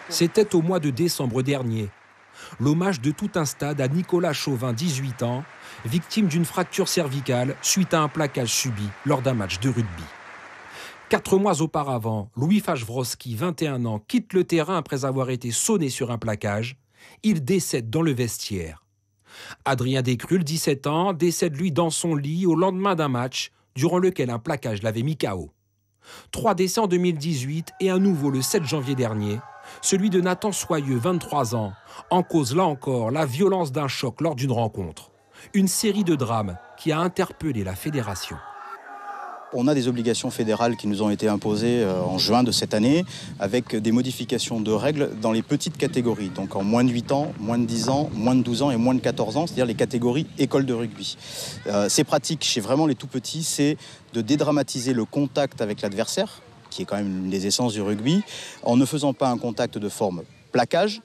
C'était au mois de décembre dernier. L'hommage de tout un stade à Nicolas Chauvin, 18 ans, victime d'une fracture cervicale suite à un plaquage subi lors d'un match de rugby. 4 mois auparavant, Louis Fajvrowski, 21 ans, quitte le terrain après avoir été sonné sur un plaquage. Il décède dans le vestiaire. Adrien Descrules, 17 ans, décède lui dans son lit au lendemain d'un match durant lequel un plaquage l'avait mis KO. 3 décès en 2018 et un nouveau le 7 janvier dernier, celui de Nathan Soyeux, 23 ans, en cause là encore la violence d'un choc lors d'une rencontre. Une série de drames qui a interpellé la fédération. On a des obligations fédérales qui nous ont été imposées en juin de cette année avec des modifications de règles dans les petites catégories, donc en moins de 8 ans, moins de 10 ans, moins de 12 ans et moins de 14 ans, c'est-à-dire les catégories école de rugby. C'est pratique chez vraiment les tout petits, c'est de dédramatiser le contact avec l'adversaire, qui est quand même une des essences du rugby, en ne faisant pas un contact de forme plaquage,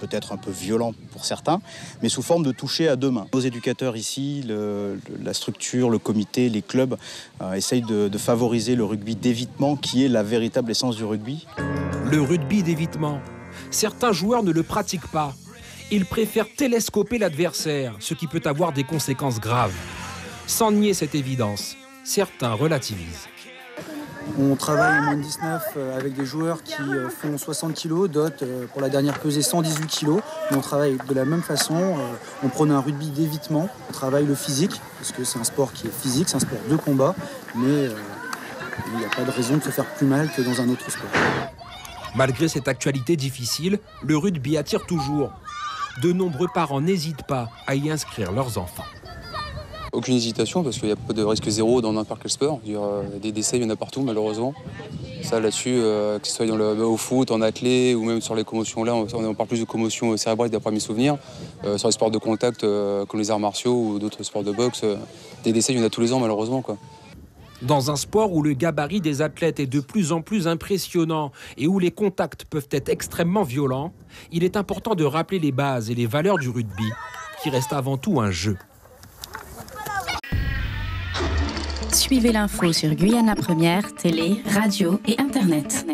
peut-être un peu violent pour certains, mais sous forme de toucher à 2 mains. Nos éducateurs ici, la structure, le comité, les clubs essayent de favoriser le rugby d'évitement qui est la véritable essence du rugby. Le rugby d'évitement. Certains joueurs ne le pratiquent pas. Ils préfèrent télescoper l'adversaire, ce qui peut avoir des conséquences graves. Sans nier cette évidence, certains relativisent. On travaille en moins de 19 avec des joueurs qui font 60 kg, d'autres pour la dernière pesée 118 kg. Mais on travaille de la même façon, on prône un rugby d'évitement, on travaille le physique, parce que c'est un sport qui est physique, c'est un sport de combat, mais il n'y a pas de raison de se faire plus mal que dans un autre sport. Malgré cette actualité difficile, le rugby attire toujours. De nombreux parents n'hésitent pas à y inscrire leurs enfants. Aucune hésitation parce qu'il n'y a pas de risque zéro dans n'importe quel sport. Des décès, il y en a partout malheureusement. Ça là-dessus, que ce soit au foot, en athlé ou même sur les commotions, là on parle plus de commotions cérébrales d'après mes souvenirs. Sur les sports de contact comme les arts martiaux ou d'autres sports de boxe, des décès, il y en a tous les ans malheureusement, quoi. Dans un sport où le gabarit des athlètes est de plus en plus impressionnant et où les contacts peuvent être extrêmement violents, il est important de rappeler les bases et les valeurs du rugby, qui reste avant tout un jeu. Suivez l'info sur Guyana Première, télé, radio et internet.